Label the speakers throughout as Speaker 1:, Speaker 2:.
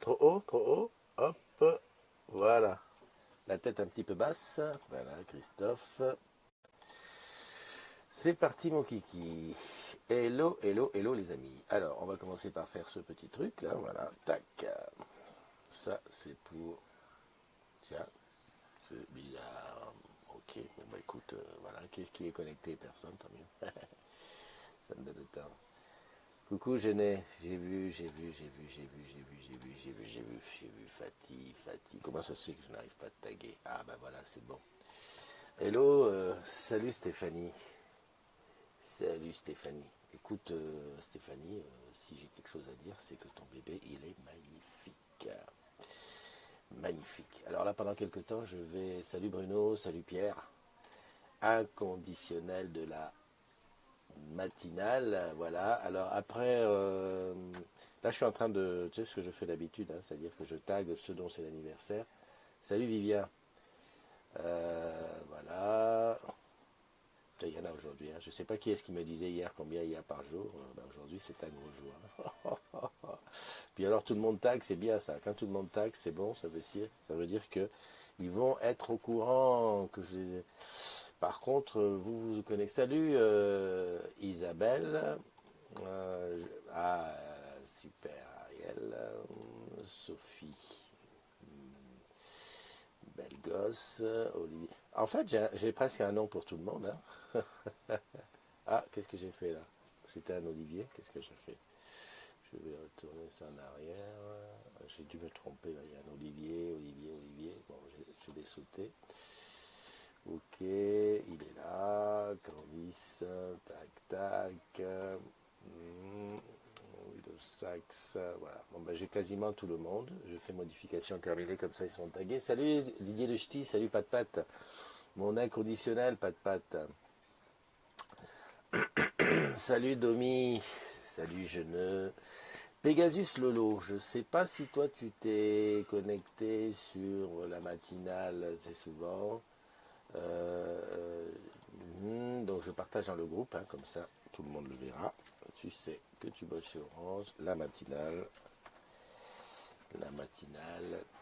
Speaker 1: trop haut, hop, voilà. La tête un petit peu basse, voilà Christophe. C'est parti mon kiki. Hello, hello, hello les amis. Alors, on va commencer par faire ce petit truc là, voilà, tac. Ça, c'est pour... Tiens, c'est bizarre. Ok, bon bah écoute, voilà, qu'est-ce qui est connecté? Personne, tant mieux. Ça me donne le temps. Coucou Genet, j'ai vu, Fatih. Comment ça se fait que je n'arrive pas à te taguer? Ah bah voilà, c'est bon. Hello, salut Stéphanie. Salut Stéphanie. Écoute Stéphanie, si j'ai quelque chose à dire, c'est que ton bébé, il est magnifique. Magnifique. Alors là, pendant quelques temps, je vais... Salut Bruno, salut Pierre. Inconditionnel de la matinale, voilà. Alors après, là je suis en train de... Tu sais ce que je fais d'habitude, hein, c'est-à-dire que je tag ceux dont c'est l'anniversaire. Salut Vivien. Voilà. Il y en a aujourd'hui. Hein. Je ne sais pas qui est-ce qui me disait hier combien il y a par jour. Ben, aujourd'hui, c'est un gros jour. Hein. Puis alors, tout le monde tag, c'est bien ça. Quand tout le monde tag, c'est bon, ça veut dire que ils vont être au courant que j'ai... Par contre, vous connaissez. Salut Isabelle. Ah, super Ariel. Sophie. Belle gosse. Olivier. En fait, j'ai presque un nom pour tout le monde. Hein. Ah, qu'est-ce que j'ai fait là? C'était un Olivier. Qu'est-ce que j'ai fait? Je vais retourner ça en arrière. J'ai dû me tromper. Là. Il y a un Olivier. Bon, je l'ai sauté. Ok, il est là. Candice. Tac. Windows Sax. Voilà. Bon, ben, j'ai quasiment tout le monde. Je fais modification terminée. Comme ça, ils sont tagués. Salut Didier de Ch'ti. Salut Pat. Mon inconditionnel Pat. Salut Domi, salut Geneux. Pegasus Lolo, je sais pas si toi tu t'es connecté sur la matinale assez souvent. Donc je partage dans le groupe, hein, comme ça tout le monde le verra. Tu sais que tu bosses chez Orange, la matinale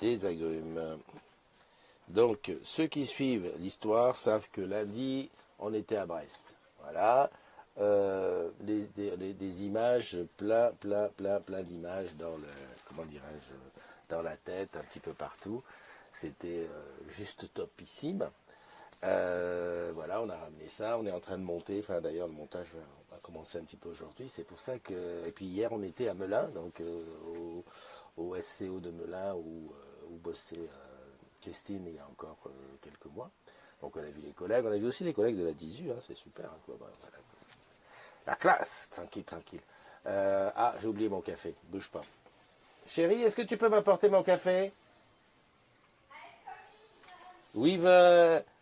Speaker 1: des agrumes. Donc ceux qui suivent l'histoire savent que lundi on était à Brest. Voilà. Des images, plein d'images dans le, comment dirais-je, dans la tête, un petit peu partout. C'était juste topissime. Voilà, on a ramené ça, on est en train de monter. Enfin, d'ailleurs, le montage va commencer un petit peu aujourd'hui. C'est pour ça que. Et puis hier, on était à Melun, donc au SCO de Melun où bossait Christine il y a encore quelques mois. Donc on a vu les collègues, on a vu aussi les collègues de la 18, hein, c'est super. Hein, quoi. Voilà. La classe, tranquille. Ah, j'ai oublié mon café, bouge pas. Chérie, est-ce que tu peux m'apporter mon café? Oui,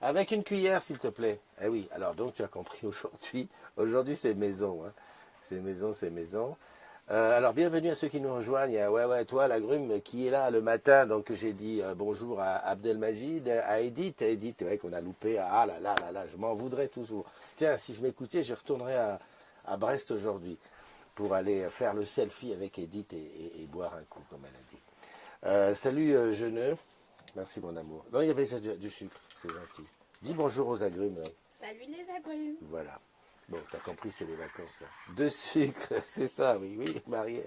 Speaker 1: avec une cuillère, s'il te plaît. Eh oui, alors donc tu as compris aujourd'hui. Aujourd'hui, c'est maison. Hein. C'est maison. Alors, bienvenue à ceux qui nous rejoignent. Ouais, toi, l'agrume qui est là le matin. Donc, j'ai dit bonjour à Abdelmajid, à Edith, ouais, qu'on a loupé. Ah là, je m'en voudrais toujours. Tiens, si je m'écoutais, je retournerais à Brest aujourd'hui pour aller faire le selfie avec Edith et boire un coup, comme elle a dit. Salut, Geneux. Merci, mon amour. Non, il y avait déjà du sucre, c'est gentil. Dis bonjour aux agrumes. Là.
Speaker 2: Salut les agrumes.
Speaker 1: Voilà. Bon, t'as compris, c'est les vacances. Hein. De sucre, c'est ça, oui, Marie,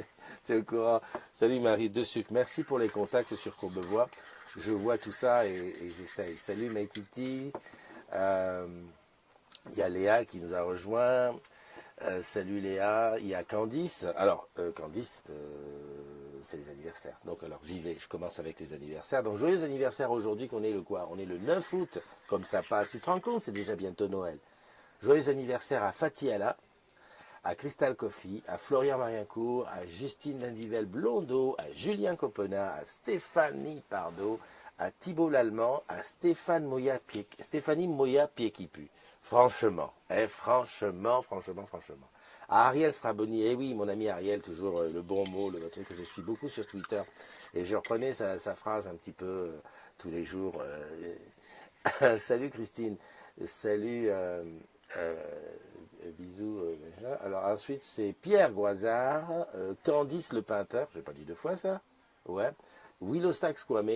Speaker 1: tu es au courant. Salut Marie, de sucre. Merci pour les contacts sur Courbevoie. Je vois tout ça et j'essaye. Salut Maïtiti. Il y a Léa qui nous a rejoint. Salut Léa. Il y a Candice. Alors, Candice, c'est les anniversaires. Donc, alors, j'y vais. Je commence avec les anniversaires. Donc, joyeux anniversaire aujourd'hui, qu'on est le quoi? On est le 9 août. Comme ça passe. Tu te rends compte, c'est déjà bientôt Noël. Joyeux anniversaire à Fatiala, à Crystal Coffee, à Florian Mariencourt, à Justine Lindivel Blondeau, à Julien Copenat, à Stéphanie Pardo, à Thibault Lallemand, à Stéphanie Moya Piequipu. Franchement, franchement. À Ariel Straboni, oui, mon ami Ariel, toujours le bon mot, le truc que je suis beaucoup sur Twitter. Et je reprenais sa phrase un petit peu tous les jours. Salut Christine, salut... bisous. Alors ensuite c'est Pierre Goisard, Candice le Peinteur, j'ai pas dit deux fois ça. Ouais. Willow Sax Kwame,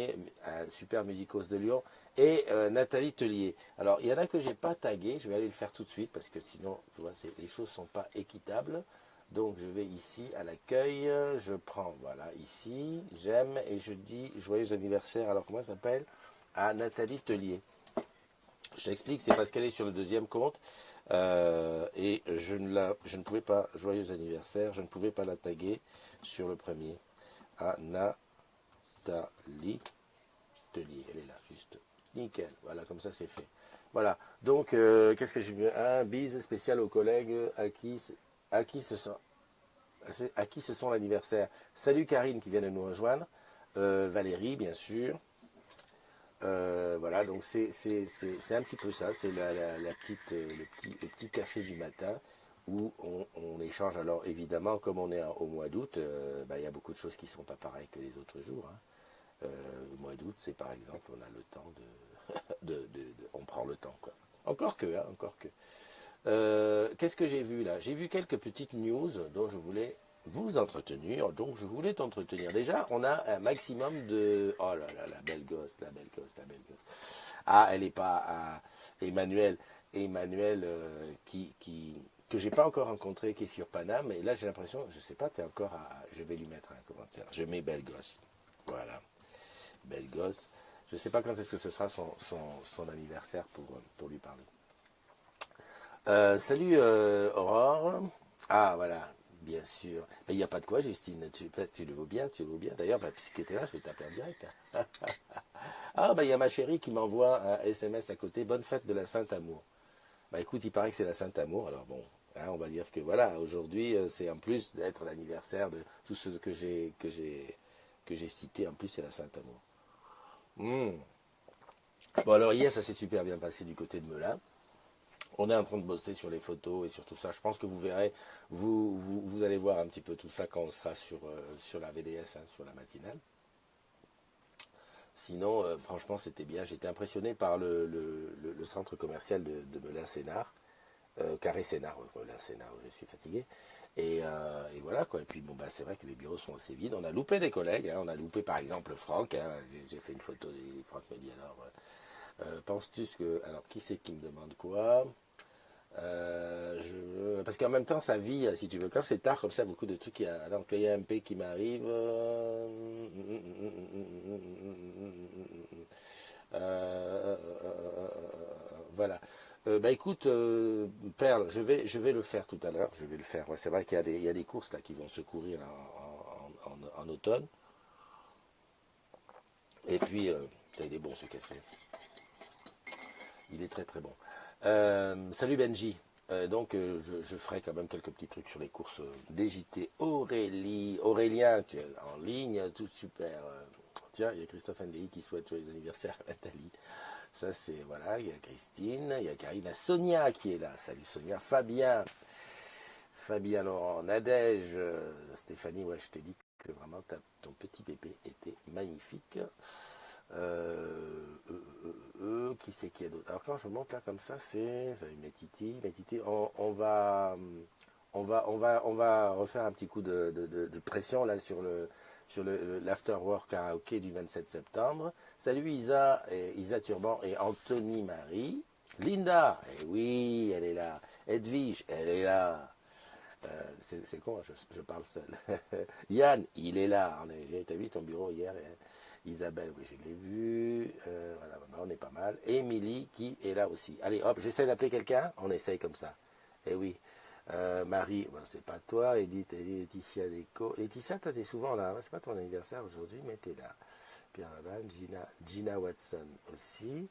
Speaker 1: un super musicos de Lyon, et Nathalie Tellier. Alors, il y en a que j'ai pas tagué, je vais aller le faire tout de suite parce que sinon, tu vois, les choses sont pas équitables. Donc, je vais ici à l'accueil, je prends, voilà, ici, j'aime et je dis joyeux anniversaire. Alors, comment elle s'appelle? À Nathalie Tellier. Je t'explique, c'est parce qu'elle est sur le deuxième compte et je ne pouvais pas, joyeux anniversaire, je ne pouvais pas la taguer sur le premier. À Nathalie Tellier, elle est là, juste. Nickel, voilà, comme ça c'est fait. Voilà, donc qu'est-ce que j'ai mis? Un bise spécial aux collègues à qui ce sont, à qui ce sont l'anniversaire. Salut Karine qui vient de nous rejoindre. Valérie, bien sûr. Voilà, donc c'est un petit peu ça, c'est la petite, le petit café du matin où on échange. Alors évidemment, comme on est au mois d'août, bah, il y a beaucoup de choses qui ne sont pas pareilles que les autres jours. Hein. Le mois d'août, c'est par exemple, on a le temps on prend le temps quoi. Encore que, hein, encore que. Qu'est-ce que j'ai vu là? J'ai vu quelques petites news dont je voulais vous entretenir. Donc je voulais t'entretenir. Déjà, on a un maximum de... Oh là là, la belle gosse, la belle gosse, la belle gosse. Ah, elle n'est pas... Emmanuel. Emmanuel que j'ai pas encore rencontré, qui est sur Paname. Et là, j'ai l'impression, je sais pas, tu es encore à... Je vais lui mettre un commentaire. Je mets belle gosse. Voilà. Belle gosse. Je sais pas quand est-ce que ce sera son anniversaire pour lui parler. Salut Aurore. Ah voilà, bien sûr. Mais il n'y a pas de quoi, Justine. Tu le vaux bien, tu le vaux bien. D'ailleurs, bah, puisque tu es là, je vais t'appeler en direct. Hein. Ah bah il y a ma chérie qui m'envoie un SMS à côté. Bonne fête de la Sainte Amour. Bah écoute, il paraît que c'est la Sainte Amour. Alors bon, hein, on va dire que voilà, aujourd'hui, c'est en plus d'être l'anniversaire de tout ce que j'ai cité. En plus, c'est la Sainte Amour. Hmm. Bon alors hier, ça s'est super bien passé du côté de Melun. On est en train de bosser sur les photos et sur tout ça. Je pense que vous verrez, vous allez voir un petit peu tout ça quand on sera sur la VDS, hein, sur la matinale. Sinon, franchement, c'était bien. J'étais impressionné par le centre commercial de Melun-Sénart, Carré Sénart, Melun Sénart, je suis fatigué. Et voilà quoi. Et puis bon, bah, c'est vrai que les bureaux sont assez vides. On a loupé des collègues. Hein. On a loupé par exemple Franck. Hein. J'ai fait une photo. Franck me dit alors, penses-tu que. Alors, qui c'est qui me demande quoi? Parce qu'en même temps, ça vit, si tu veux, quand c'est tard comme ça, beaucoup de trucs. Alors qu'il y a un P qui m'arrive. Voilà. Bah écoute, Perle, je vais le faire tout à l'heure. Je vais le faire. Ouais, c'est vrai qu'il y a des courses là qui vont se courir en automne. Et puis, il est bon ce café. Il est très très bon. Salut Benji. Donc je ferai quand même quelques petits trucs sur les courses DJT. Aurélien, tu es en ligne, tout super. Tiens, il y a Christophe NDI qui souhaite joyeux anniversaire à Nathalie. Ça c'est, voilà, il y a Christine, il y a Karine, la Sonia qui est là. Salut Sonia. Fabien Laurent, Nadège, Stéphanie, ouais, je t'ai dit que vraiment ton petit bébé était magnifique. Qui c'est qui a d'autre? Alors quand je monte là comme ça, c'est mes titis, on va refaire un petit coup de pression là sur l'afterwork karaoké du 27 septembre. Salut Isa Turban et Anthony Marie. Linda, eh oui, elle est là. Edwige, elle est là. C'est con, je parle seul. Yann, il est là. T'as vu ton bureau hier? Isabelle, oui, je l'ai vu. Voilà, on est pas mal. Émilie, qui est là aussi. Allez, hop, j'essaie d'appeler quelqu'un. On essaye comme ça. Eh oui. Marie, bon, c'est pas toi. Edith, Laetitia Déco. Laetitia, toi, t'es souvent là. C'est pas ton anniversaire aujourd'hui, mais t'es là. Pierre Laval, Gina Watson aussi.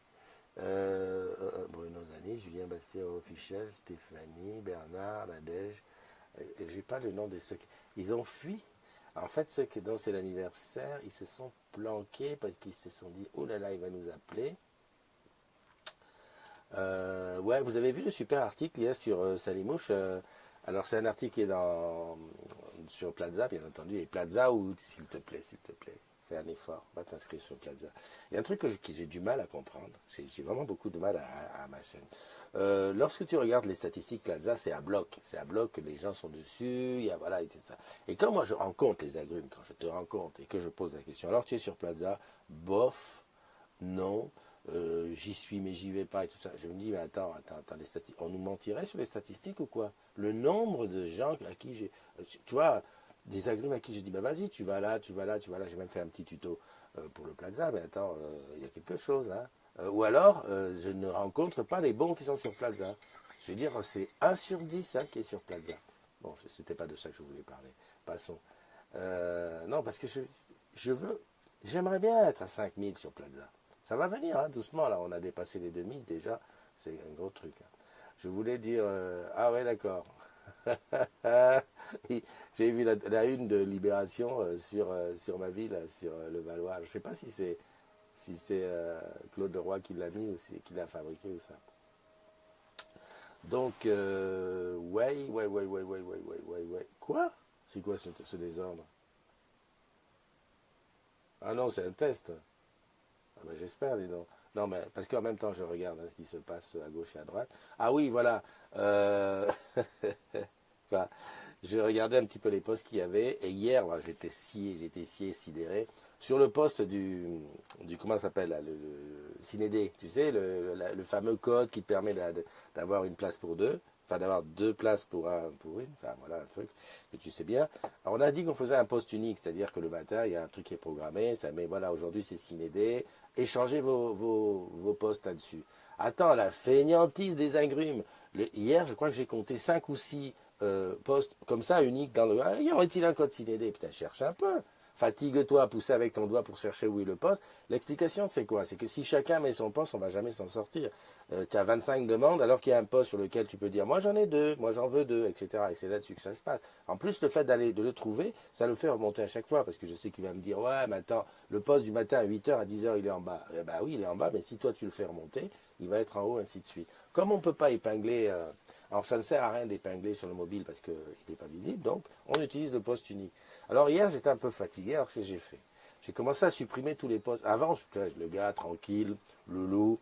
Speaker 1: Bruno Zani, Julien Bastien Officiel, Stéphanie, Bernard, Nadège. J'ai pas le nom de ceux qui... Ils ont fui. En fait, ceux dont c'est l'anniversaire, ils se sont planqués parce qu'ils se sont dit, oh là là, il va nous appeler. Ouais, vous avez vu le super article il y a sur Salimouche. Alors c'est un article qui est sur Plaza, bien entendu, et Plaza ou s'il te plaît, fais un effort, va t'inscrire sur Plaza. Il y a un truc que j'ai du mal à comprendre, j'ai vraiment beaucoup de mal à ma chaîne. Lorsque tu regardes les statistiques Plaza, c'est à bloc que les gens sont dessus, il y a voilà et tout ça. Et quand moi je rencontre les agrumes, quand je te rencontre et que je pose la question, alors tu es sur Plaza, bof, non, j'y suis mais j'y vais pas et tout ça. Je me dis mais attends, les statistiques, on nous mentirait sur les statistiques ou quoi? Le nombre de gens à qui j'ai, tu vois, des agrumes à qui j'ai dit bah vas-y, tu vas là, tu vas là, tu vas là. J'ai même fait un petit tuto pour le Plaza, mais attends, il y a quelque chose, hein. Ou alors, je ne rencontre pas les bons qui sont sur Plaza. Je veux dire, c'est 1 sur 10 hein, qui est sur Plaza. Bon, c'était pas de ça que je voulais parler. Passons. Non, parce que j'aimerais bien être à 5000 sur Plaza. Ça va venir, hein, doucement, là, on a dépassé les 2000 déjà, c'est un gros truc. Hein. Je voulais dire, ah ouais, d'accord. J'ai vu la une de Libération sur ma ville, sur le Valois. Je ne sais pas si c'est Claude Leroy qui l'a mis ou qui l'a fabriqué ou ça. Donc, ouais. Quoi? C'est quoi ce désordre? Ah non, c'est un test. Ah ben, j'espère, dis donc. Non, mais parce qu'en même temps, je regarde hein, ce qui se passe à gauche et à droite. Ah oui, voilà. Enfin, je regardais un petit peu les posts qu'il y avait. Et hier, voilà, j'étais si sidéré. Sur le poste du comment ça s'appelle, le Cinédé, tu sais, le fameux code qui te permet d'avoir une place pour deux. Enfin, d'avoir deux places pour une. Enfin, voilà, un truc que tu sais bien. Alors, on a dit qu'on faisait un poste unique, c'est-à-dire que le matin, il y a un truc qui est programmé. Ça met, voilà, aujourd'hui, c'est Cinédé. Échangez vos postes là-dessus. Attends, la fainéantise des agrumes. Hier, je crois que j'ai compté 5 ou 6 postes comme ça, uniques dans le. Y aurait-il un code Cinédé? Putain, cherche un peu. Fatigue-toi à pousser avec ton doigt pour chercher où est le poste. L'explication, c'est quoi? C'est que si chacun met son poste, on ne va jamais s'en sortir. Tu as 25 demandes, alors qu'il y a un poste sur lequel tu peux dire, moi j'en ai deux, moi j'en veux deux, etc. Et c'est là-dessus que ça se passe. En plus, le fait de le trouver, ça le fait remonter à chaque fois, parce que je sais qu'il va me dire, ouais, mais attends, le poste du matin à 8h, à 10h, il est en bas. Eh ben oui, il est en bas, mais si toi tu le fais remonter, il va être en haut, ainsi de suite. Comme on ne peut pas épingler... alors ça ne sert à rien d'épingler sur le mobile parce qu'il n'est pas visible, donc on utilise le poste unique. Alors hier j'étais un peu fatigué, alors ce que j'ai fait? J'ai commencé à supprimer tous les postes. Avant, le gars tranquille, loulou,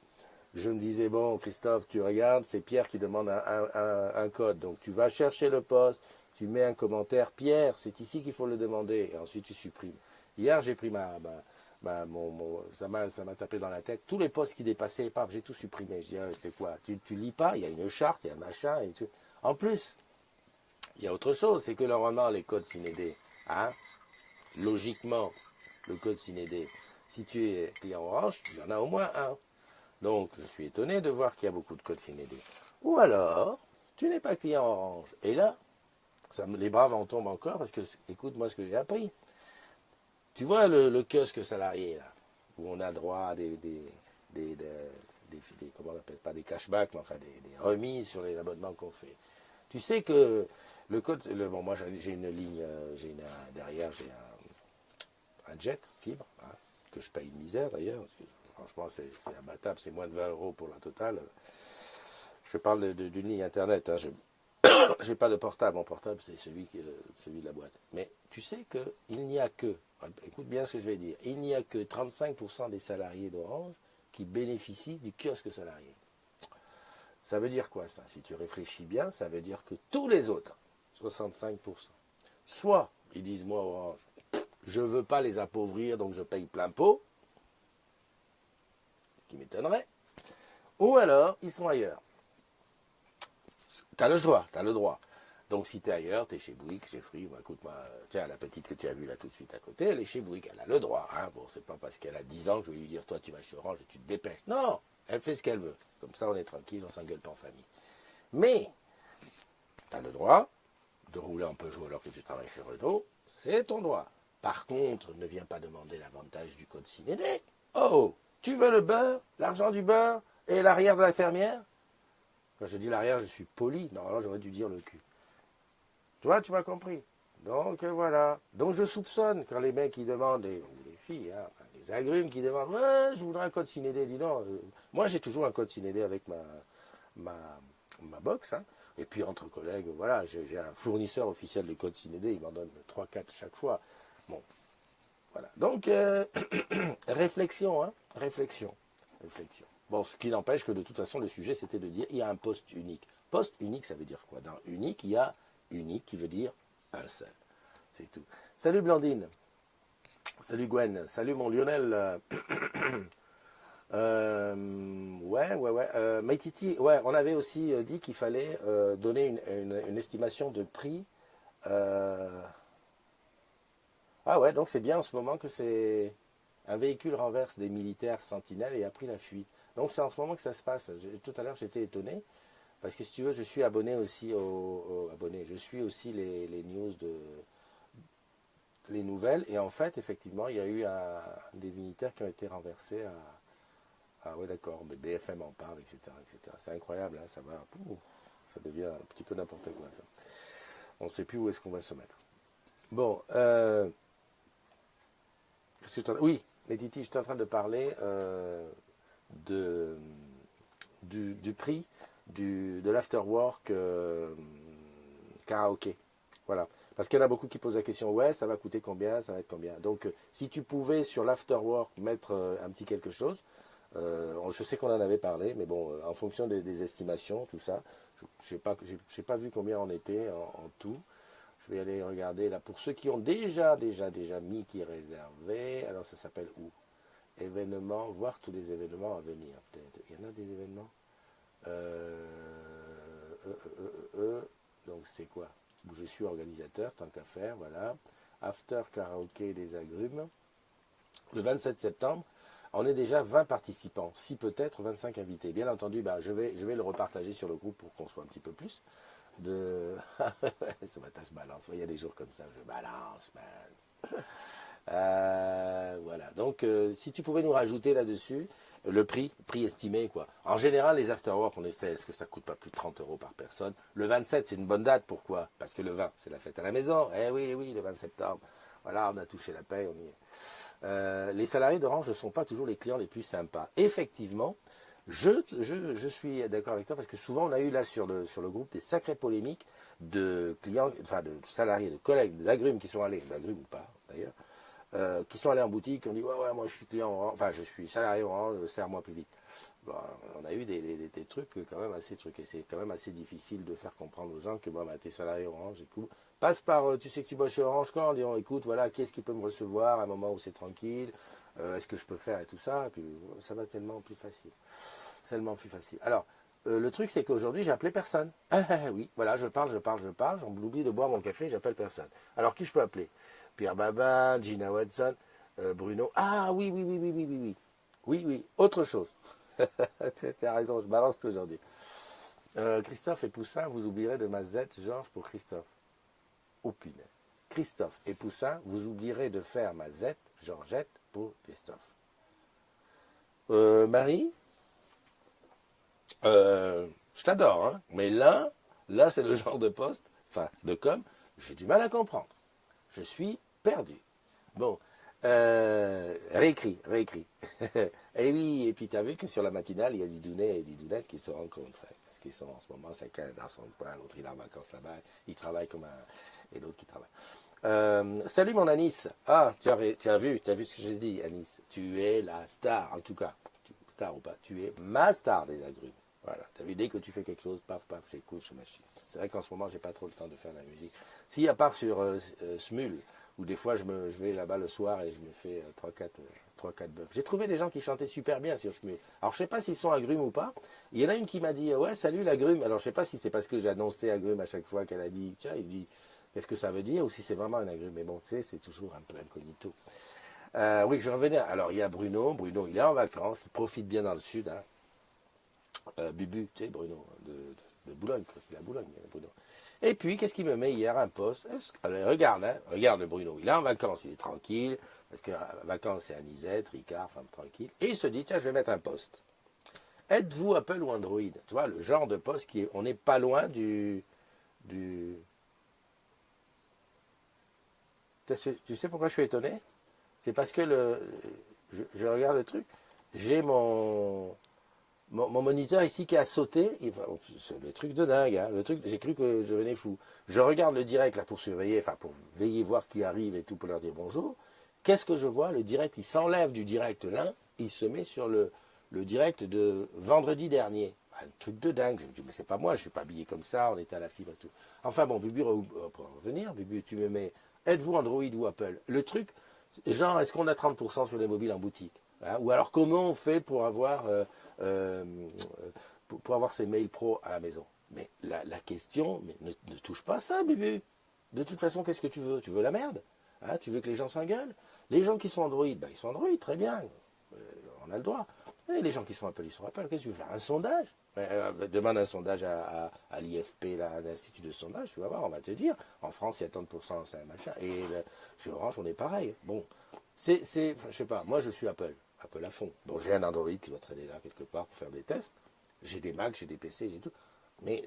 Speaker 1: je me disais, bon Christophe, tu regardes, c'est Pierre qui demande un code, donc tu vas chercher le poste, tu mets un commentaire, Pierre, c'est ici qu'il faut le demander, et ensuite tu supprimes. Hier j'ai pris ça m'a tapé dans la tête. Tous les postes qui dépassaient, paf, j'ai tout supprimé. Je dis, c'est quoi? Tu lis pas? Il y a une charte, il y a un machin. Et tout. En plus, il y a autre chose, c'est que normalement, les codes Cinédé, hein, logiquement, le code Cinédé, si tu es client Orange, il y en a au moins un. Donc, je suis étonné de voir qu'il y a beaucoup de codes Cinédé. Ou alors, tu n'es pas client Orange. Et là, les bras m'en tombent encore parce que, écoute-moi ce que j'ai appris. Tu vois le kiosque salarié, là, où on a droit à comment on appelle, pas des cashbacks, mais enfin des remises sur les abonnements qu'on fait. Tu sais que le code, bon, moi j'ai une ligne, derrière j'ai un jet fibre, hein, que je paye une misère d'ailleurs, parce que franchement c'est imbattable, c'est moins de 20 euros pour la totale. Je parle d'une ligne internet, hein, j'ai pas de portable, mon portable c'est celui de la boîte. Mais tu sais qu'il n'y a que, écoute bien ce que je vais dire, il n'y a que 35% des salariés d'Orange qui bénéficient du kiosque salarié. Ça veut dire quoi ça? Si tu réfléchis bien, ça veut dire que tous les autres, 65%, soit ils disent moi Orange, je ne veux pas les appauvrir donc je paye plein pot, ce qui m'étonnerait, ou alors ils sont ailleurs. Tu as le choix, tu as le droit. Donc si tu es ailleurs, tu es chez Bouygues, chez Free, bon, écoute-moi, tiens, la petite que tu as vue là tout de suite à côté, elle est chez Bouygues, elle a le droit. Hein. Bon, c'est pas parce qu'elle a 10 ans que je vais lui dire, toi tu vas chez Orange et tu te dépêches. Non, elle fait ce qu'elle veut. Comme ça on est tranquille, on s'engueule pas en famille. Mais, tu as le droit de rouler en Peugeot alors que tu travailles chez Renault, c'est ton droit. Par contre, ne viens pas demander l'avantage du code Cinédé. Oh, tu veux le beurre, l'argent du beurre et l'arrière de la fermière? Quand je dis l'arrière, je suis poli. Normalement, j'aurais dû dire le cul. Tu vois, tu m'as compris. Donc, voilà. Donc, je soupçonne quand les mecs qui demandent, ou les filles, hein, les agrumes qui demandent, ouais, je voudrais un code Cinédé. Dis non. Moi, j'ai toujours un code Cinédé avec ma box. Hein. Et puis, entre collègues, voilà, j'ai un fournisseur officiel de code Cinédé. Il m'en donne 3-4 chaque fois. Bon. Voilà. Donc, réflexion, hein, réflexion, réflexion. Bon, ce qui n'empêche que de toute façon, le sujet, c'était de dire, il y a un poste unique. Poste unique, ça veut dire quoi? Dans unique, il y a unique qui veut dire un seul. C'est tout. Salut Blandine. Salut Gwen. Salut mon Lionel. Ouais. Maïtiti, ouais, on avait aussi dit qu'il fallait donner une estimation de prix. Ah ouais, donc c'est bien en ce moment que c'est un véhicule renverse des militaires sentinelles et a pris la fuite. Donc c'est en ce moment que ça se passe. Tout à l'heure j'étais étonné parce que si tu veux, je suis abonné aussi abonné. Je suis aussi les news les nouvelles et en fait effectivement il y a eu des militaires qui ont été renversés à ah ouais d'accord, mais BFM en parle, etc. etc. C'est incroyable, hein, ça va, ça devient un petit peu n'importe quoi ça. On ne sait plus où est-ce qu'on va se mettre. Bon, oui, Titi, j'étais en train de parler de, du prix de l'afterwork karaoké. Voilà. Parce qu'il y en a beaucoup qui posent la question, ouais, ça va coûter combien, ça va être combien. Donc, si tu pouvais sur l'afterwork mettre un petit quelque chose, je sais qu'on en avait parlé, mais bon, en fonction des estimations, tout ça, je n'ai pas vu combien on était en tout. Je vais aller regarder là pour ceux qui ont déjà mis qui est réservé. Alors ça s'appelle où? Événements, voir tous les événements à venir. Peut-être. Il y en a des événements. Donc c'est quoi? Je suis organisateur, tant qu'à faire, voilà. After karaoké des agrumes. Le 27 septembre, on est déjà 20 participants, si peut-être 25 invités. Bien entendu, bah, je vais le repartager sur le groupe pour qu'on soit un petit peu plus. Ce matin je balance, il y a des jours comme ça, je balance, man. Voilà, donc si tu pouvais nous rajouter là-dessus le prix estimé quoi. En général les afterwork on essaie, est-ce que ça coûte pas plus de 30 € par personne. Le 27 c'est une bonne date, pourquoi? Parce que le 20 c'est la fête à la maison, eh oui, le 20 septembre, voilà, on a touché la paye, on y est. Les salariés d'Orange ne sont pas toujours les clients les plus sympas. Effectivement, je suis d'accord avec toi parce que souvent on a eu là sur le groupe des sacrées polémiques de clients, enfin de salariés, de collègues, d'agrumes qui sont allés, d'agrumes ou pas d'ailleurs, qui sont allés en boutique, qui ont dit ouais moi je suis client Orange, enfin je suis salarié Orange, serre-moi plus vite. Bon, on a eu des trucs quand même assez trucs et c'est quand même assez difficile de faire comprendre aux gens que bon bah t'es salarié Orange, écoute, passe par, tu sais que tu bosses chez Orange quand, en disant écoute voilà qu'est-ce qui peut me recevoir à un moment où c'est tranquille. Est-ce que je peux faire et tout ça, et puis ça va tellement plus facile. Tellement plus facile. Alors, le truc c'est qu'aujourd'hui j'ai appelé personne. Oui, voilà, je parle, j'en oublie de boire mon café, j'appelle personne. Alors qui je peux appeler? Pierre Babin, Gina Watson, Bruno. Ah oui. Oui, autre chose. Tu as raison, je balance tout aujourd'hui. Christophe et Poussin, vous oublierez de ma Z, Georges pour Christophe. Oh punaise. Christophe et Poussin, vous oublierez de faire ma Z, Georgette pour Christophe. Marie, je t'adore, hein, mais là c'est le genre de poste, enfin de com, j'ai du mal à comprendre. Je suis perdu. Bon, réécrit. Et oui, et puis tu as vu que sur la matinale, il y a Didounet et Didounettes qui se rencontrent. Parce qu'ils sont en ce moment chacun dans son coin, l'autre il est en vacances là-bas, il travaille comme un... et l'autre qui travaille. Salut mon Anis. Ah, tu as vu ce que j'ai dit, Anis. Tu es la star, en tout cas. Star ou pas, tu es ma star des agrumes. Voilà, tu as vu, dès que tu fais quelque chose, paf, j'écoute, je machine. C'est vrai qu'en ce moment, j'ai pas trop le temps de faire la musique. Si, à part sur Smul, où des fois je vais là-bas le soir et je me fais 3-4 bœufs. J'ai trouvé des gens qui chantaient super bien sur Smul. Alors je sais pas s'ils sont agrumes ou pas. Il y en a une qui m'a dit, ouais, salut l'agrume. Alors je sais pas si c'est parce que j'annonçais agrume à chaque fois qu'elle a dit, tiens, il dit, qu'est-ce que ça veut dire, ou si c'est vraiment un agrume. Mais bon, tu sais, c'est toujours un peu incognito. Oui, je revenais. Alors il y a Bruno, il est en vacances, il profite bien dans le sud, hein. Bubu, tu sais, Bruno, de Boulogne, quoi. Il est à Boulogne, Bruno. Et puis, qu'est-ce qu'il me met hier un poste? Allez, regarde le Bruno, il est en vacances, il est tranquille, parce que vacances c'est Anisette, Ricard, enfin tranquille, et il se dit, tiens, je vais mettre un poste. Êtes-vous Apple ou Android? Tu vois, le genre de poste on n'est pas loin du... Tu sais pourquoi je suis étonné? C'est parce que je regarde le truc, j'ai mon moniteur ici qui a sauté, c'est le truc de dingue, hein, j'ai cru que je venais fou. Je regarde le direct là pour surveiller, enfin pour veiller voir qui arrive et tout, pour leur dire bonjour, Qu'est-ce que je vois? Le direct, il s'enlève du direct là, il se met sur le direct de vendredi dernier. Un truc de dingue. Je me dis, mais c'est pas moi, je suis pas habillé comme ça, on était à la fibre et tout. Enfin bon, Bubu, pour revenir, Bubu, tu me mets, êtes-vous Android ou Apple? Le truc, genre, est-ce qu'on a 30% sur les mobiles en boutique? Hein? Ou alors, comment on fait pour avoir, pour avoir ses mails pro à la maison? Mais la question, mais ne touche pas ça, Bubu. De toute façon, qu'est-ce que tu veux? Tu veux la merde? Hein? Tu veux que les gens s'engueulent? Les gens qui sont Android, ben, ils sont Android, très bien. On a le droit. Et les gens qui sont Apple, ils sont Apple. Qu'est-ce que tu veux faire? Un sondage? Demande un sondage à l'IFP, à l'Institut de sondage, tu vas voir, on va te dire. En France, il y a tant de pourcents, c'est un machin. Et chez Orange, on est pareil. Bon, je sais pas, moi je suis Apple. Apple à fond. Bon, j'ai un Android qui doit traîner là quelque part pour faire des tests. J'ai des Macs, j'ai des PC, j'ai tout. Mais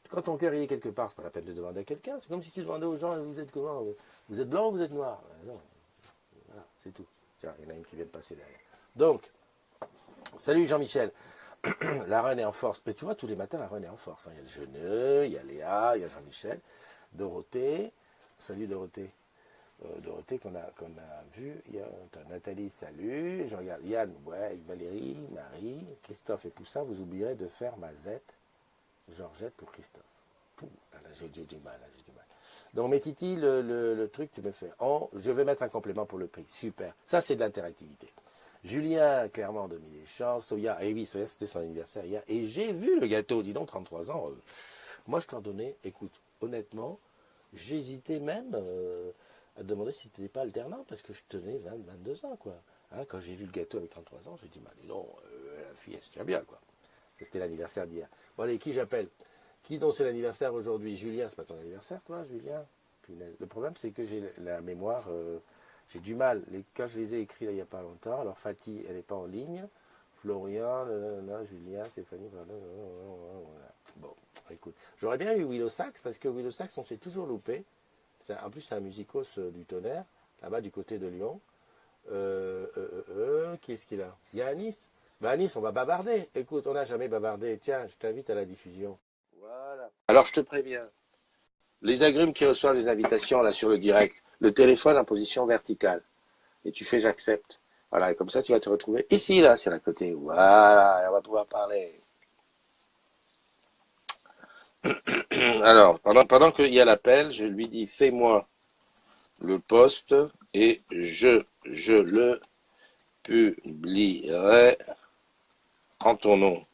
Speaker 1: quand ton cœur il est quelque part, c'est pas la peine de demander à quelqu'un. C'est comme si tu demandais aux gens, vous êtes comment? Vous êtes blanc ou vous êtes noir? Non. Voilà, c'est tout. Tiens, il y en a une qui vient de passer derrière. Donc, salut Jean-Michel. La Reine est en force. Mais tu vois, tous les matins, la Reine est en force. Hein. Il y a le Jeuneux, il y a Léa, il y a Jean-Michel, Dorothée. Salut Dorothée. Dorothée qu'on a vu. Il y a Nathalie, salut. Je regarde Yann, ouais, Valérie, Marie, Christophe et Poussin. Vous oublierez de faire ma Z, Georgette pour Christophe. J'ai du mal. Donc mes titis, le truc, tu me fais. Je vais mettre un complément pour le prix. Super. Ça, c'est de l'interactivité. Julien, clairement, Dominique Deschamps. Soya, et oui, Soya, c'était son anniversaire hier. Et j'ai vu le gâteau, dis donc, 33 ans. Moi, je t'en donnais, écoute, honnêtement, j'hésitais même à te demander si tu n'étais pas alternant, parce que je tenais 22 ans, quoi. Hein, quand j'ai vu le gâteau avec 33 ans, j'ai dit, bah, non, la fille, elle se tient bien, quoi. C'était l'anniversaire d'hier. Bon, allez, qui j'appelle? Qui dont c'est l'anniversaire aujourd'hui? Julien, c'est pas ton anniversaire, toi, Julien? Punaise. Le problème, c'est que j'ai la mémoire... j'ai du mal. Quand je les ai écrits là, il n'y a pas longtemps, alors Fatih, elle n'est pas en ligne. Florian, Julien, Stéphanie, voilà. Bon, écoute. J'aurais bien eu Willow Sax, parce que Willow Sax, on s'est toujours loupé. En plus, c'est un musicos du tonnerre, là-bas du côté de Lyon. Qui est-ce qu'il a? Il y a Anis. Ben Anis, on va bavarder. Écoute, on n'a jamais bavardé. Tiens, je t'invite à la diffusion. Voilà. Alors, je te préviens. Les agrumes qui reçoivent les invitations là sur le direct, le téléphone en position verticale. Et tu fais j'accepte. Voilà, et comme ça tu vas te retrouver ici, là, sur la côté. Voilà, et on va pouvoir parler. Alors, pendant qu'il y a l'appel, je lui dis fais-moi le post et je le publierai en ton nom.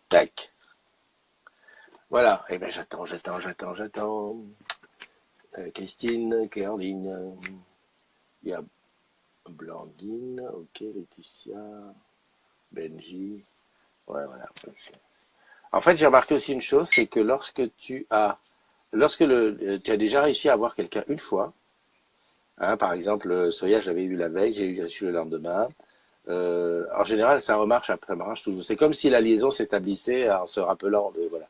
Speaker 1: Tac. Voilà, et bien j'attends. Christine, qui est en ligne. Il y a Blandine, ok, Laetitia, Benji. Ouais, voilà. En fait, j'ai remarqué aussi une chose, c'est que tu as déjà réussi à avoir quelqu'un une fois, hein, par exemple, Soya, j'avais eu la veille, j'ai reçu le lendemain. En général, ça remarche après, marche toujours. C'est comme si la liaison s'établissait en se rappelant de, voilà.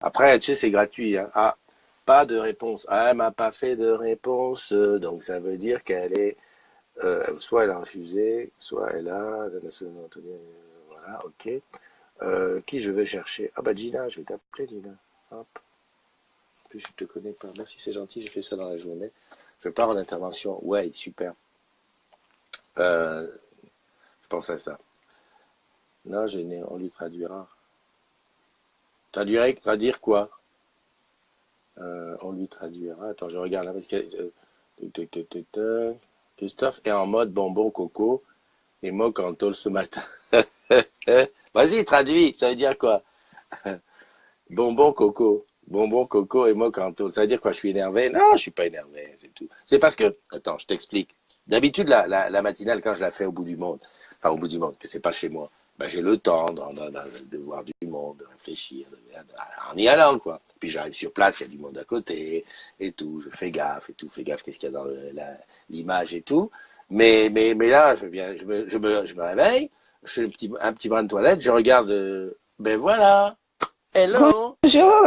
Speaker 1: Après, tu sais, c'est gratuit, hein. Ah, pas de réponse. Ah, elle m'a pas fait de réponse, donc ça veut dire qu'elle est, soit elle a refusé, soit elle a, voilà, ok. Qui je vais chercher? Ah bah Gina, je vais t'appeler Gina. Hop. Puis je te connais pas. Merci, c'est gentil, j'ai fait ça dans la journée. Je pars en intervention. Ouais, super. Je pense à ça. Non, on lui traduira. Traduire quoi? On lui traduira. Attends, je regarde là parce que Christophe est en mode bonbon coco et moque en tôle ce matin. Vas-y, traduis. Ça veut dire quoi? Bonbon coco. Bonbon coco et moque en tôle. Ça veut dire quoi? Je suis énervé? Non, je suis pas énervé. C'est tout. C'est parce que, attends, je t'explique. D'habitude, la matinale, quand je la fais au bout du monde, enfin au bout du monde, que c'est pas chez moi, ben, j'ai le temps de voir du monde, de réfléchir, en y allant, quoi. Puis j'arrive sur place, il y a du monde à côté, et tout, je fais gaffe, et tout, fais gaffe, qu'est-ce qu'il y a dans l'image et tout. Mais là, je me réveille, je fais un petit brin de toilette, je regarde, ben voilà, hello,
Speaker 2: Bonjour,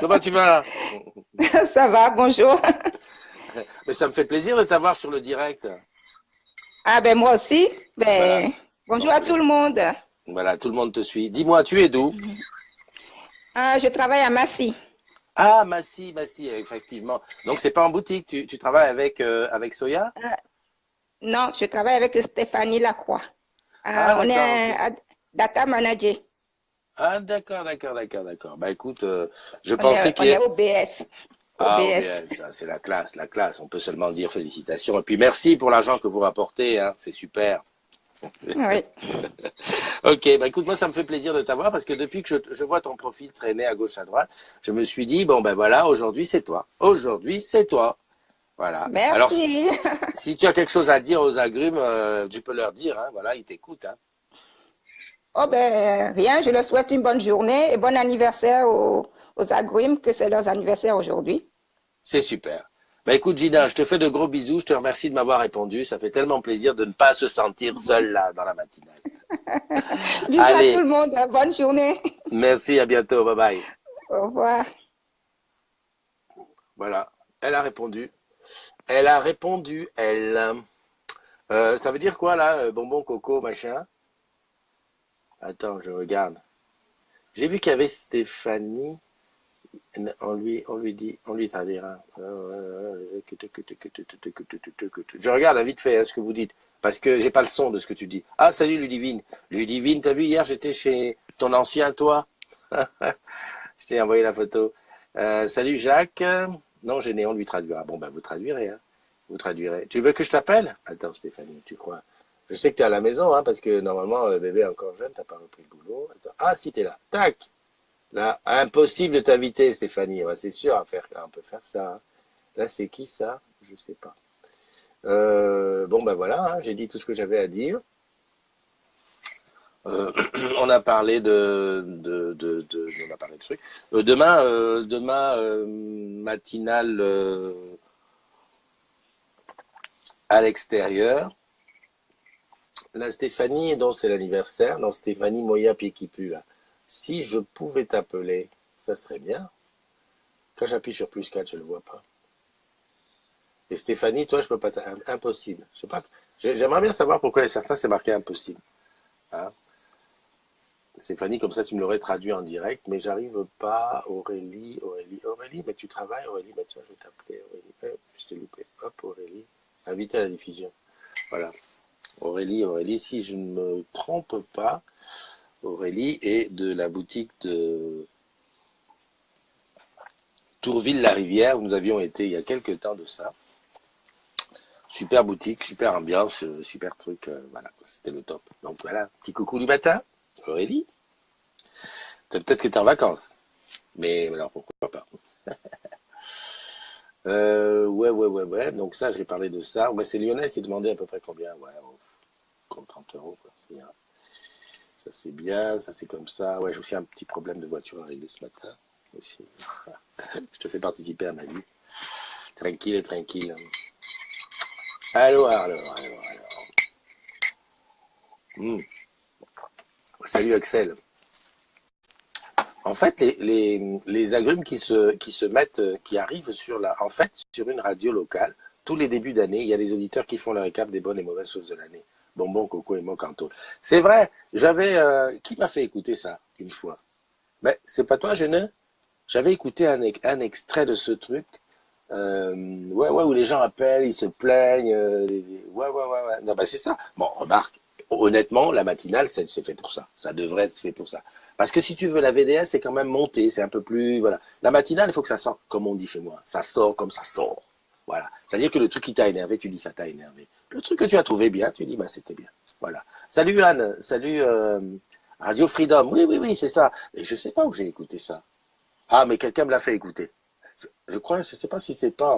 Speaker 1: comment tu vas?
Speaker 2: ça va, bonjour.
Speaker 1: Mais ça me fait plaisir de t'avoir sur le direct.
Speaker 2: Ah ben moi aussi,
Speaker 1: Voilà.
Speaker 2: ben bonjour
Speaker 1: Bon,
Speaker 2: à tout le monde.
Speaker 1: voilà, tout le monde te suit. Dis-moi, tu es d'où?
Speaker 2: Ah, je travaille à Massy.
Speaker 1: Ah, Massy, effectivement. Donc, c'est pas en boutique, tu travailles avec Soya?
Speaker 2: Euh, non, je travaille avec Stéphanie Lacroix.
Speaker 1: Ah,
Speaker 2: On
Speaker 1: d'accord, ok.
Speaker 2: est data manager.
Speaker 1: Ah, d'accord. Bah, écoute, je pensais
Speaker 2: On est
Speaker 1: qu'il.
Speaker 2: OBS.
Speaker 1: Ah,
Speaker 2: OBS.
Speaker 1: OBS, ça, c'est la classe, la classe. On peut seulement dire félicitations. Et puis, merci pour l'argent que vous rapportez, hein. C'est super.
Speaker 2: Oui.
Speaker 1: Ok, bah écoute, moi ça me fait plaisir de t'avoir parce que depuis que je vois ton profil traîner à gauche à droite, je me suis dit, bon ben voilà, aujourd'hui c'est toi. Aujourd'hui c'est toi. Voilà. Alors,
Speaker 2: Merci.
Speaker 1: si tu as quelque chose à dire aux agrumes, tu peux leur dire, hein, voilà, ils t'écoutent. Hein.
Speaker 2: Oh ben rien, je leur souhaite une bonne journée et bon anniversaire aux agrumes, que c'est leur anniversaire aujourd'hui.
Speaker 1: C'est super. Bah écoute Gina, je te fais de gros bisous, je te remercie de m'avoir répondu. Ça fait tellement plaisir de ne pas se sentir seul là dans la matinale.
Speaker 2: Bisous à tout
Speaker 1: Allez,
Speaker 2: le monde, bonne journée.
Speaker 1: merci, à bientôt, bye bye.
Speaker 2: Au revoir.
Speaker 1: Voilà, elle a répondu. Elle a répondu, elle. Ça veut dire quoi là, bonbon coco machin? Attends, je regarde. J'ai vu qu'il y avait Stéphanie. On lui dit, on lui traduira. Je regarde vite fait ce que vous dites, parce que j'ai pas le son de ce que tu dis. Ah, salut Ludivine. Ludivine, t'as vu hier, j'étais chez ton ancien toi. Je t'ai envoyé la photo. Salut Jacques. Non, j'ai né, on lui traduira. Bon, ben vous traduirez. Hein. Vous traduirez. Tu veux que je t'appelle? Attends, Stéphanie, tu crois? Je sais que tu es à la maison, hein, parce que normalement, bébé est encore jeune, t'as pas repris le boulot. Attends. Ah, si t'es là. Tac. Là, impossible de t'inviter, Stéphanie. Ouais, c'est sûr, on peut faire ça. Hein. Là, c'est qui ça? Je sais pas. Bon, ben voilà, hein, j'ai dit tout ce que j'avais à dire. On a parlé on a parlé de trucs. Demain, matinale à l'extérieur. La Stéphanie, dont c'est l'anniversaire, non, Stéphanie Moya Pied qui pue, là. Si je pouvais t'appeler, ça serait bien. Quand j'appuie sur plus 4, je ne le vois pas. Et Stéphanie, toi, je peux pas impossible. Je sais pas. J'aimerais bien savoir pourquoi certains c'est marqué impossible. Hein. Stéphanie, comme ça, tu me l'aurais traduit en direct, mais j'arrive pas. Aurélie, mais tu travailles, Aurélie, bah tiens, je vais t'appeler, Aurélie. Je t'ai loupé. Hop, Aurélie. Invité à la diffusion. Voilà. Aurélie, si je ne me trompe pas, Aurélie est de la boutique de Tourville-la-Rivière, où nous avions été il y a quelques temps de ça. Super boutique, super ambiance, super truc, voilà, c'était le top. Donc voilà, petit coucou du matin, Aurélie. Peut-être que tu es en vacances, mais alors pourquoi pas. Ouais, donc ça, j'ai parlé de ça. Ouais, c'est Lionel qui demandait à peu près combien, ouais, comme 30 euros, quoi. Ça c'est bien, ça c'est comme ça. Ouais, j'ai aussi un petit problème de voiture à régler ce matin, aussi. Je te fais participer à ma vie. Tranquille. Alors. Salut Axel. En fait, les agrumes qui se mettent, qui arrivent en fait, sur une radio locale, tous les débuts d'année, il y a des auditeurs qui font le récap des bonnes et mauvaises choses de l'année. Bonbon, coco et mocanto. C'est vrai, qui m'a fait écouter ça, une fois? Mais c'est pas toi, Geneux? J'avais écouté un extrait de ce truc, ouais, où les gens appellent, ils se plaignent, ouais. Non, bah c'est ça. Bon, remarque, honnêtement, la matinale, c'est fait pour ça. Ça devrait être fait pour ça. Parce que si tu veux, la VDS, c'est quand même monté, c'est un peu plus, voilà. La matinale, il faut que ça sorte, comme on dit chez moi. Ça sort comme ça sort. Voilà. C'est-à-dire que le truc qui t'a énervé, tu dis ça t'a énervé. Le truc que tu as trouvé bien, tu dis, bah, c'était bien. Voilà. Salut Anne, salut, Radio Freedom. Oui, c'est ça. Et je sais pas où j'ai écouté ça. Ah, mais quelqu'un me l'a fait écouter. Je crois, je sais pas si c'est pas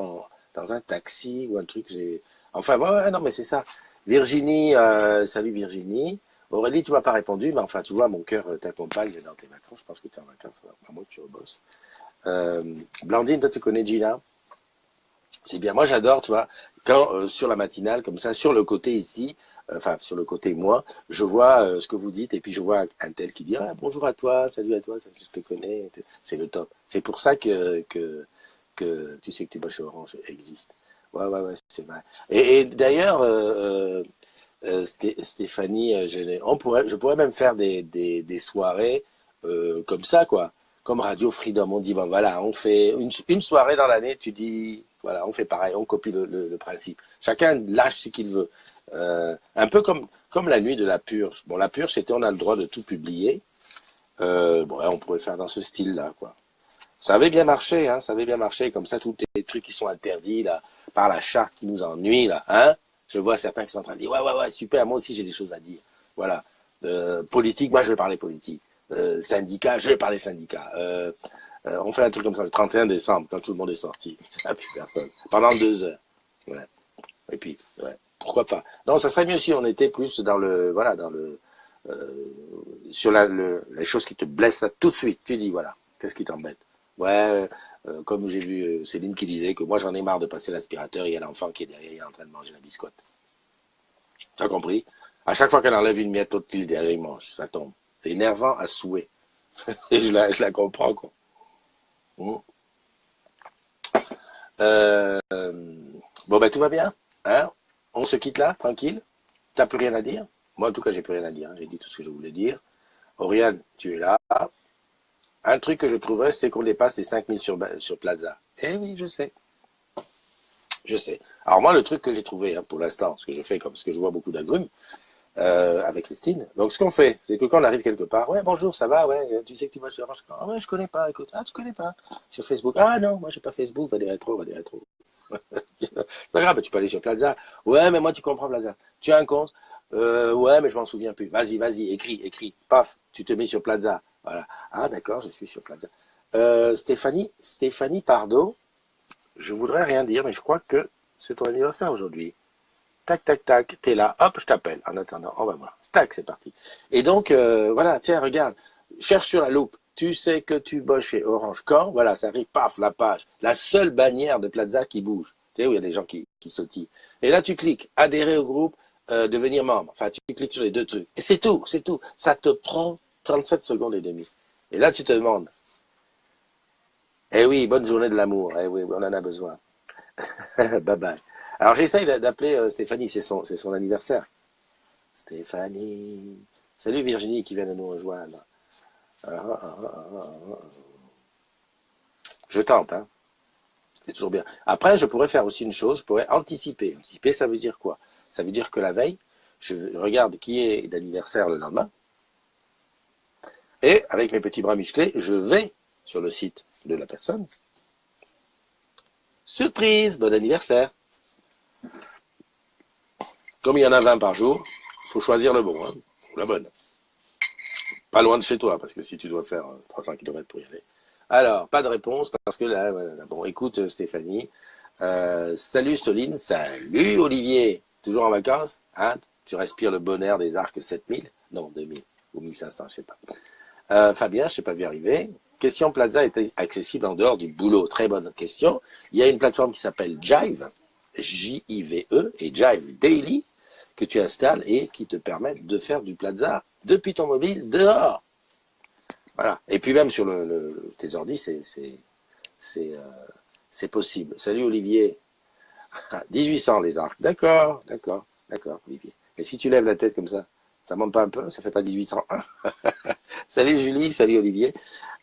Speaker 1: dans un taxi ou un truc. Enfin, ouais, non, mais c'est ça. Virginie, salut Virginie. Aurélie, tu m'as pas répondu, mais enfin, tu vois, mon cœur t'accompagne dans tes vacances. Je pense que tu es en vacances, à moins que tu rebosses. Blandine, toi, tu connais Gina? C'est bien. Moi, j'adore, tu vois, quand sur la matinale, comme ça, sur le côté ici, enfin, sur le côté moi, je vois ce que vous dites, et puis je vois un tel qui dit ah, bonjour à toi, salut à toi, je te connais. C'est le top. C'est pour ça que tu sais que tes bâches orange existent. Ouais, c'est vrai. Et d'ailleurs, Stéphanie, je pourrais même faire des soirées comme ça, quoi. comme Radio Freedom, on dit, bon voilà, on fait une soirée dans l'année, tu dis, voilà, on fait pareil, on copie le principe. Chacun lâche ce qu'il veut. Un peu comme la nuit de la purge. Bon, la purge, c'était on a le droit de tout publier. Bon, on pourrait faire dans ce style-là, quoi. Ça avait bien marché, hein, ça avait bien marché. Comme ça, tous les trucs qui sont interdits, là, par la charte qui nous ennuie, là, hein. Je vois certains qui sont en train de dire, ouais, super, moi aussi j'ai des choses à dire. Voilà. Politique, moi je vais parler politique. Syndicat, je vais parler syndicat. On fait un truc comme ça le 31 décembre, quand tout le monde est sorti. Ah, plus personne. Pendant 2 heures. Ouais. Et puis, ouais, pourquoi pas. Non, ça serait mieux si on était plus dans le, voilà, sur les choses qui te blessent là tout de suite. Tu dis, voilà, qu'est-ce qui t'embête? Ouais, comme j'ai vu Céline qui disait que moi j'en ai marre de passer l'aspirateur et il y a l'enfant qui est derrière, il est en train de manger la biscotte. Tu as compris? À chaque fois qu'elle enlève une miette, l'autre qui est derrière, il mange. Ça tombe. C'est énervant à souhait. Et je la comprends, quoi. Mmh. Euh, bon, ben tout va bien. Hein? On se quitte là, tranquille. T'as plus rien à dire? Moi, en tout cas, j'ai plus rien à dire. Hein. J'ai dit tout ce que je voulais dire. Oriane, tu es là. Un truc que je trouverais, c'est qu'on dépasse les 5000 sur Plaza. Eh oui, je sais. Je sais. Alors moi, le truc que j'ai trouvé, hein, pour l'instant, ce que je fais, comme parce que je vois beaucoup d'agrumes, avec Christine. Donc ce qu'on fait, c'est que quand on arrive quelque part, ouais, bonjour, ça va, ouais, tu sais que tu vas sur Orange. Ah ouais, je connais pas, écoute. Ah, tu connais pas. Sur Facebook. Ah non, moi j'ai pas Facebook, va des rétros, va des rétros. C'est pas grave, tu peux aller sur Plaza. Ouais, mais moi tu comprends Plaza. Tu as un compte? Ouais, mais je m'en souviens plus. Vas-y, écris. Paf, tu te mets sur Plaza. Voilà. Ah d'accord, je suis sur Plaza. Stéphanie Pardo, je voudrais rien dire, mais je crois que c'est ton anniversaire aujourd'hui. Tac, t'es là, hop, je t'appelle. En attendant, on va voir. Tac, c'est parti. Et donc, voilà, tiens, regarde, cherche sur la loupe. Tu sais que tu bosses chez Orange quand? Voilà, ça arrive, paf, la page. La seule bannière de Plaza qui bouge. Tu sais, où il y a des gens qui sautillent. Et là, tu cliques, adhérer au groupe, devenir membre. Enfin, tu cliques sur les deux trucs. Et c'est tout. Ça te prend 37 secondes et demie. Et là, tu te demandes, eh oui, bonne journée de l'amour. Eh oui, on en a besoin. Bye bye. Alors j'essaye d'appeler Stéphanie, c'est son anniversaire. Stéphanie. Salut Virginie qui vient de nous rejoindre. Je tente, hein. C'est toujours bien. Après, je pourrais faire aussi une chose, je pourrais anticiper. Anticiper, ça veut dire quoi? Ça veut dire que la veille, je regarde qui est d'anniversaire le lendemain, et avec mes petits bras musclés, je vais sur le site de la personne. Surprise, bon anniversaire. Comme il y en a 20 par jour, il faut choisir le bon, hein, la bonne. Pas loin de chez toi, parce que si tu dois faire 300 km pour y aller. Alors, pas de réponse, parce que là, voilà. Bon, écoute Stéphanie. Salut Soline, salut Olivier. Toujours en vacances, hein? Tu respires le bon air des arcs 7000? Non, 2000 ou 1500, je sais pas. Fabien, je sais pas vu arriver. Question Plaza est accessible en dehors du boulot? Très bonne question. Il y a une plateforme qui s'appelle Jive, Jive, et Jive Daily, que tu installes et qui te permettent de faire du Plaza depuis ton mobile dehors. Voilà. Et puis même sur tes ordi, c'est possible. Salut Olivier. 1800 les arcs. D'accord, Olivier. Mais si tu lèves la tête comme ça monte pas un peu? Ça fait pas 1800? Salut Julie, salut Olivier.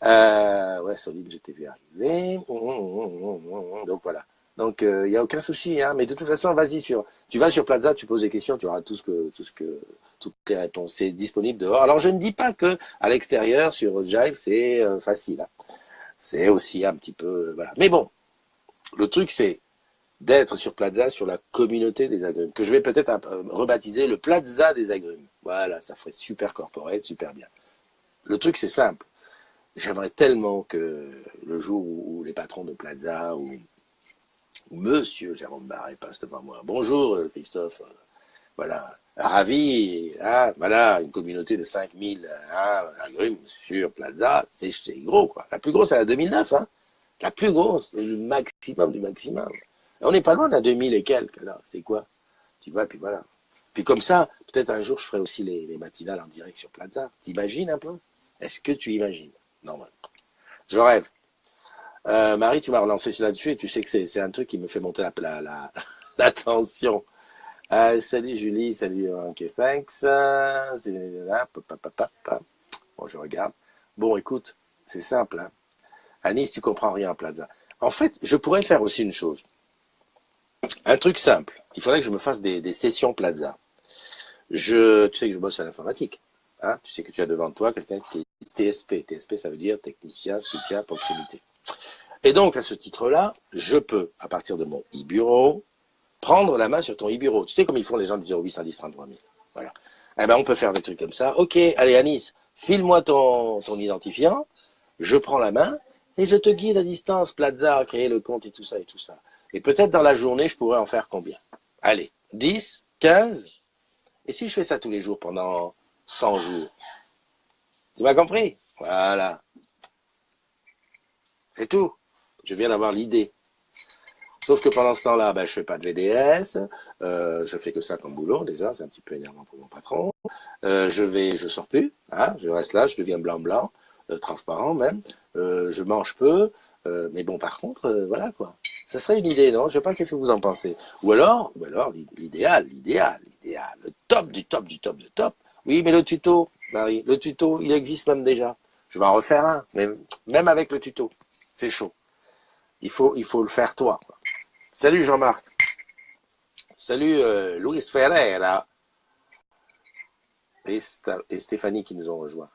Speaker 1: Ouais, Solide, je t'ai vu arriver. Donc voilà. Donc il n'y a aucun souci, hein. Mais de toute façon, tu vas sur Plaza, tu poses des questions, tu auras toutes les réponses. C'est disponible dehors. Alors je ne dis pas que à l'extérieur sur Jive c'est facile, hein. C'est aussi un petit peu voilà. Mais bon, le truc c'est d'être sur Plaza, sur la communauté des agrumes, que je vais peut-être rebaptiser le Plaza des agrumes. Voilà, ça ferait super corporate, super bien. Le truc c'est simple. J'aimerais tellement que le jour où les patrons de Plaza ou Monsieur Jérôme Barré passe devant moi. Bonjour Christophe, voilà, ravi, hein, voilà, une communauté de 5000 agrumes sur Plaza, c'est gros quoi. La plus grosse c'est la 2009, hein, la plus grosse, le maximum du maximum. Et on n'est pas loin de la 2000 et quelques, là, c'est quoi? Tu vois, puis voilà. Puis comme ça, peut-être un jour je ferai aussi les matinales en direct sur Plaza. T'imagines un peu? Est-ce que tu imagines? Non, ouais. Je rêve. Marie, tu m'as relancé là-dessus et tu sais que c'est un truc qui me fait monter la tension. Salut Julie, salut ok, thanks. Bon, je regarde. Bon, écoute, c'est simple, hein. Anis, tu comprends rien en Plaza. En fait, je pourrais faire aussi une chose. Un truc simple. Il faudrait que je me fasse des sessions Plaza. Tu sais que je bosse à l'informatique. Hein, tu sais que tu as devant toi quelqu'un qui est TSP. TSP, ça veut dire technicien, soutien, proximité. Et donc, à ce titre-là, je peux, à partir de mon e-bureau, prendre la main sur ton e-bureau. Tu sais comme ils font les gens du 0810 33 000. Voilà. Eh ben, on peut faire des trucs comme ça. Ok, allez Anis, file-moi ton identifiant, je prends la main et je te guide à distance, Plaza, à créer le compte et tout ça et tout ça. Et peut-être dans la journée, je pourrais en faire combien? Allez, 10, 15. Et si je fais ça tous les jours pendant 100 jours? Tu m'as compris? Voilà. C'est tout. Je viens d'avoir l'idée. Sauf que pendant ce temps-là, ben, je fais pas de VDS, je fais que ça comme boulot déjà, c'est un petit peu énervant pour mon patron. Je sors plus, hein, je reste là, je deviens blanc, transparent même. Je mange peu, mais bon, par contre, voilà quoi. Ça serait une idée, non? Je sais pas, qu'est-ce que vous en pensez? Ou alors l'idéal, le top du top du top du top. Oui, mais le tuto, Marie, le tuto, il existe même déjà. Je vais en refaire un, mais même avec le tuto, c'est chaud. Il faut le faire toi. Salut Jean-Marc. Salut Luis Ferreira et Stéphanie qui nous ont rejoints.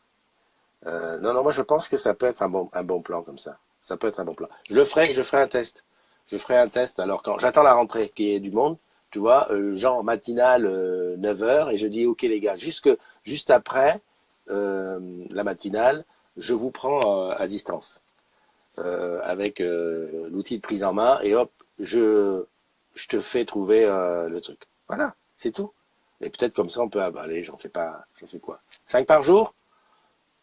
Speaker 1: Non, moi je pense que ça peut être un bon plan comme ça. Ça peut être un bon plan. Je ferai un test. Je ferai un test. Alors quand j'attends la rentrée, qu'il y ait du monde, tu vois, genre matinale 9h, et je dis ok les gars, juste après la matinale, je vous prends à distance. Avec l'outil de prise en main, et hop, je te fais trouver le truc. Voilà, c'est tout. Et peut-être comme ça, on peut, allez, j'en fais quoi? 5 par jour?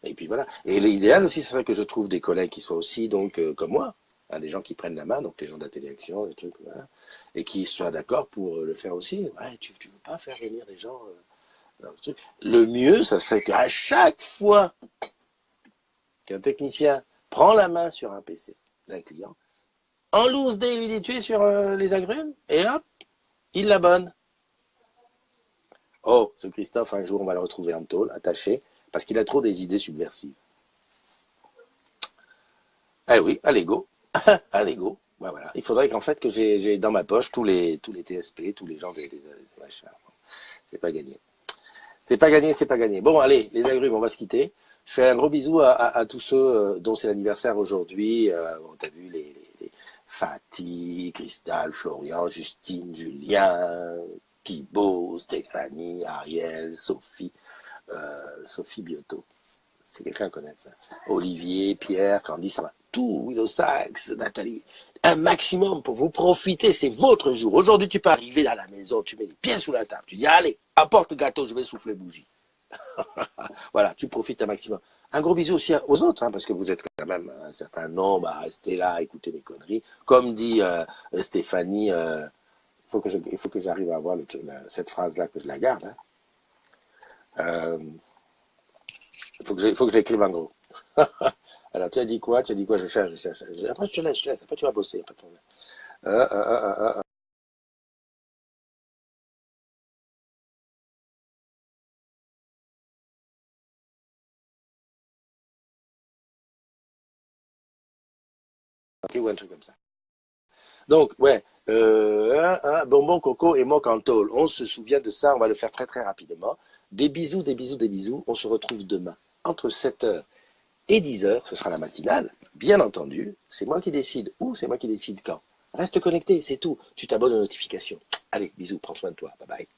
Speaker 1: Et puis voilà. Et l'idéal aussi, ce serait que je trouve des collègues qui soient aussi, donc, comme moi, hein, des gens qui prennent la main, donc les gens de la téléaction, les trucs, voilà, et qui soient d'accord pour le faire aussi. Ouais, tu veux pas faire venir des gens dans le truc. Le mieux, ça serait qu'à chaque fois qu'un technicien prend la main sur un PC d'un client, en loose day, il lui dit tu es sur les agrumes, et hop, il l'abonne. Oh, ce Christophe, un jour, on va le retrouver en tôle, attaché, parce qu'il a trop des idées subversives. Eh oui, à l'ego. À l'ego. Ben voilà. Il faudrait qu'en fait, que j'ai dans ma poche tous les TSP, tous les gens des machins. C'est pas gagné. C'est pas gagné, c'est pas gagné. Bon, allez, les agrumes, on va se quitter. Je fais un gros bisou à tous ceux dont c'est l'anniversaire aujourd'hui. Bon, t'as vu les Fatih, Cristal, Florian, Justine, Julien, Thibaut, Stéphanie, Ariel, Sophie, Sophie Biotto. C'est quelqu'un à connaître, ça. Olivier, Pierre, Candy, ça va. Tout, Willow Sax, Nathalie. Un maximum pour vous profiter, c'est votre jour. Aujourd'hui, tu peux arriver à la maison, tu mets les pieds sous la table, tu dis, allez, apporte le gâteau, je vais souffler bougie. Voilà, tu profites un maximum. Un gros bisou aussi aux autres, hein, parce que vous êtes quand même un certain nombre à rester là, à écouter mes conneries. Comme dit Stéphanie, il faut que j'arrive à avoir cette phrase-là, que je la garde. Hein. Il faut que je l'écrive en gros. Alors, tu as dit quoi? Je cherche. Après, je te laisse. Après, tu vas bosser, pas de problème. Ok, ou un truc comme ça. Donc, ouais, bonbon, coco et moque en tôle. On se souvient de ça, on va le faire très très rapidement. Des bisous, des bisous, des bisous. On se retrouve demain entre 7h et 10h. Ce sera la matinale, bien entendu. C'est moi qui décide où, c'est moi qui décide quand. Reste connecté, c'est tout. Tu t'abonnes aux notifications. Allez, bisous, prends soin de toi. Bye bye.